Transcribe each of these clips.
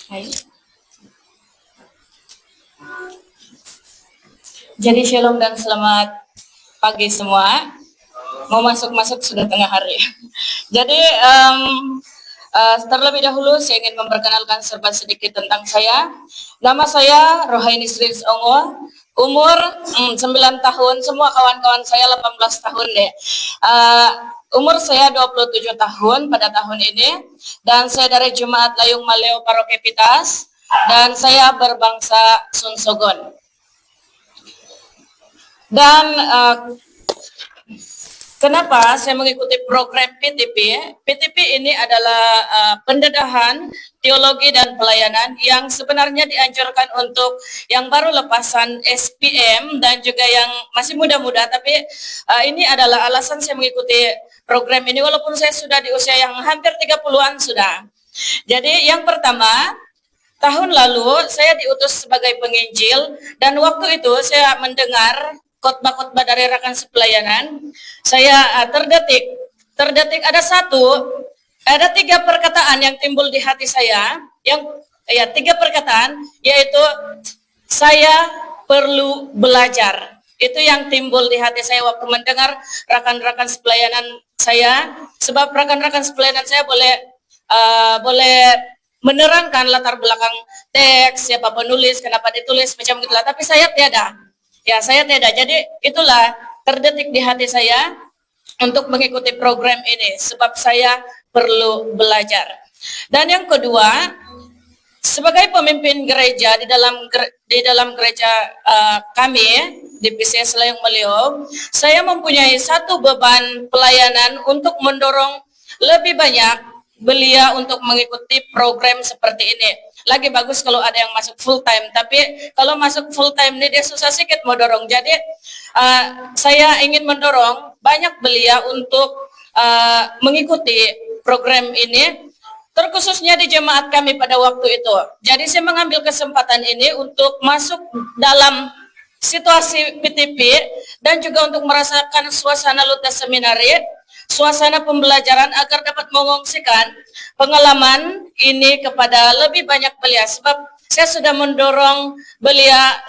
Hai. Jadi shalom dan selamat pagi semua. Mau masuk sudah tengah hari. Jadi terlebih dahulu saya ingin memperkenalkan serba sedikit tentang saya. Nama saya Rohaini Sri Ongo. Umur 9 tahun. Semua kawan-kawan saya 18 tahun deh. Umur saya 27 tahun pada tahun ini. Dan saya dari Jemaat Layung Maleo Paroke Pitas. Dan saya berbangsa Sunsogon. Dan kenapa saya mengikuti program PTP? PTP ini adalah pendedahan teologi dan pelayanan yang sebenarnya dianjurkan untuk yang baru lepasan SPM dan juga yang masih muda-muda, tapi ini adalah alasan saya mengikuti program ini walaupun saya sudah di usia yang hampir 30-an sudah. Jadi yang pertama, tahun lalu saya diutus sebagai penginjil dan waktu itu saya mendengar khotbah-khotbah dari rekan sepelayanan. Saya terdetik ada 3 perkataan yang timbul di hati saya, yang 3 perkataan, yaitu saya perlu belajar. Itu yang timbul di hati saya waktu mendengar rekan-rekan sepelayanan saya, sebab rekan-rekan sepelayanan saya boleh menerangkan latar belakang teks, siapa penulis, kenapa ditulis, macam gitulah, tapi saya tiada. Ya, saya tidak. Jadi itulah terdetik di hati saya untuk mengikuti program ini sebab saya perlu belajar. Dan yang kedua, sebagai pemimpin gereja di dalam gereja kami di PCS Layung Maleo, saya mempunyai satu beban pelayanan untuk mendorong lebih banyak belia untuk mengikuti program seperti ini. Lagi bagus kalau ada yang masuk full time, tapi kalau masuk full time ini dia susah sedikit mau dorong. Jadi saya ingin mendorong banyak belia untuk mengikuti program ini, terkhususnya di jemaat kami pada waktu itu. Jadi saya mengambil kesempatan ini untuk masuk dalam situasi PTP dan juga untuk merasakan suasana Luta Seminari, suasana pembelajaran agar dapat mengungsikan pengalaman ini kepada lebih banyak belia, sebab saya sudah mendorong belia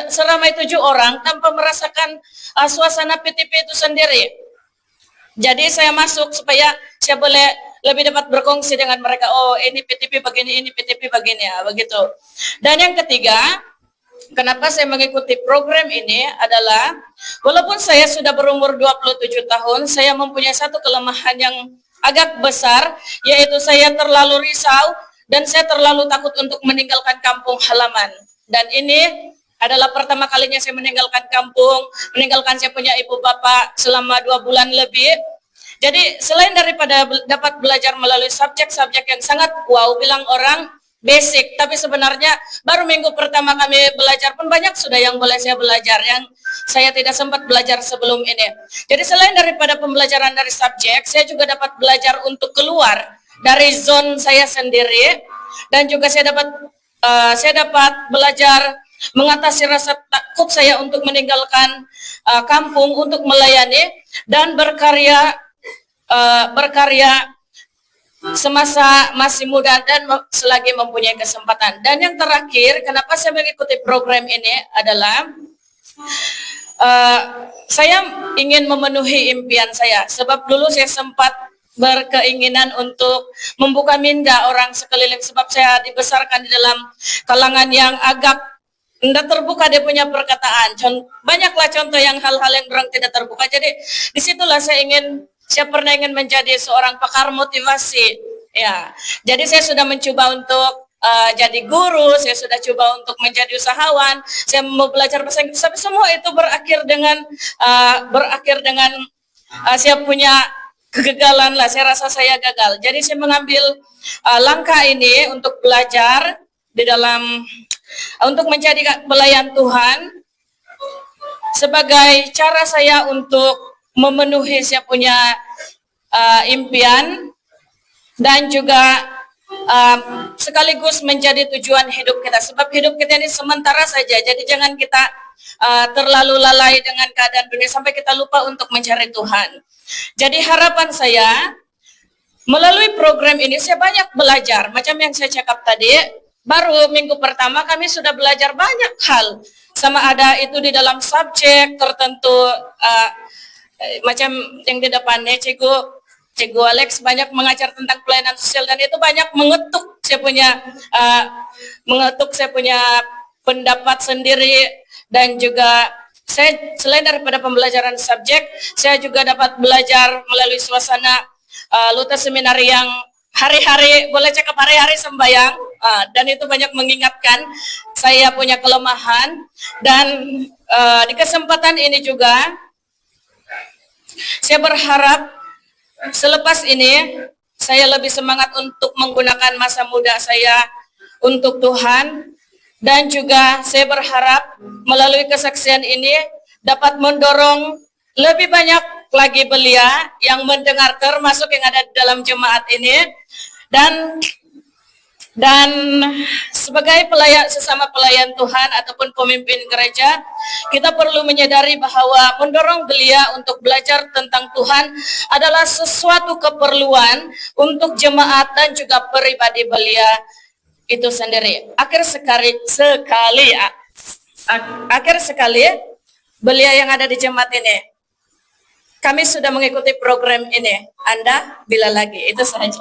seramai 7 orang tanpa merasakan suasana PTP itu sendiri. Jadi saya masuk supaya saya boleh lebih dapat berkongsi dengan mereka. Oh, ini PTP begini, ini PTP begini, ya, begitu. Dan yang ketiga, kenapa saya mengikuti program ini adalah walaupun saya sudah berumur 27 tahun, saya mempunyai satu kelemahan yang agak besar, yaitu saya terlalu risau dan saya terlalu takut untuk meninggalkan kampung halaman. Dan ini adalah pertama kalinya saya meninggalkan kampung, meninggalkan saya punya ibu bapak selama 2 bulan lebih. Jadi selain daripada dapat belajar melalui subjek-subjek yang sangat wow, bilang orang basic, tapi sebenarnya baru minggu pertama kami belajar pun banyak sudah yang boleh saya belajar, yang saya tidak sempat belajar sebelum ini. Jadi selain daripada pembelajaran dari subjek, saya juga dapat belajar untuk keluar dari zone saya sendiri, dan juga saya dapat belajar mengatasi rasa takut saya untuk meninggalkan kampung untuk melayani dan berkarya semasa masih muda dan selagi mempunyai kesempatan. Dan yang terakhir, kenapa saya mengikuti program ini adalah saya ingin memenuhi impian saya. Sebab dulu saya sempat berkeinginan untuk membuka minda orang sekeliling, sebab saya dibesarkan di dalam kalangan yang agak tidak terbuka dia punya perkataan. Banyaklah contoh yang hal-hal yang orang tidak terbuka. Jadi disitulah saya pernah ingin menjadi seorang pakar motivasi. Ya, jadi saya sudah mencoba untuk jadi guru, saya sudah coba untuk menjadi usahawan, saya mau belajar bahasa Inggris, tapi semua itu berakhir dengan saya punya kegagalan lah. Saya rasa saya gagal. Jadi saya mengambil langkah ini untuk belajar untuk menjadi pelayan Tuhan sebagai cara saya untuk memenuhi saya punya impian dan juga sekaligus menjadi tujuan hidup kita. Sebab hidup kita ini sementara saja, jadi jangan kita terlalu lalai dengan keadaan dunia sampai kita lupa untuk mencari Tuhan. Jadi harapan saya Melalui program ini saya banyak belajar, macam yang saya cakap tadi, baru minggu pertama kami sudah belajar banyak hal, sama ada itu di dalam subjek tertentu, macam yang di depannya Cikgu Alex banyak mengajar tentang pelayanan sosial dan itu banyak mengetuk saya punya pendapat sendiri dan juga saya selain daripada pembelajaran subjek, saya juga dapat belajar melalui suasana Luta Seminar yang hari-hari, boleh cakap hari-hari sembahyang, dan itu banyak mengingatkan saya punya kelemahan dan di kesempatan ini juga saya berharap selepas ini saya lebih semangat untuk menggunakan masa muda saya untuk Tuhan. Dan juga saya berharap melalui kesaksian ini dapat mendorong lebih banyak lagi belia yang mendengar termasuk yang ada di dalam jemaat ini. Dan sebagai sesama pelayan Tuhan ataupun pemimpin gereja, kita perlu menyadari bahwa mendorong belia untuk belajar tentang Tuhan adalah sesuatu keperluan untuk jemaat dan juga pribadi belia itu sendiri. Akhir sekali belia yang ada di jemaat ini, kami sudah mengikuti program ini. Anda bila lagi, itu saja.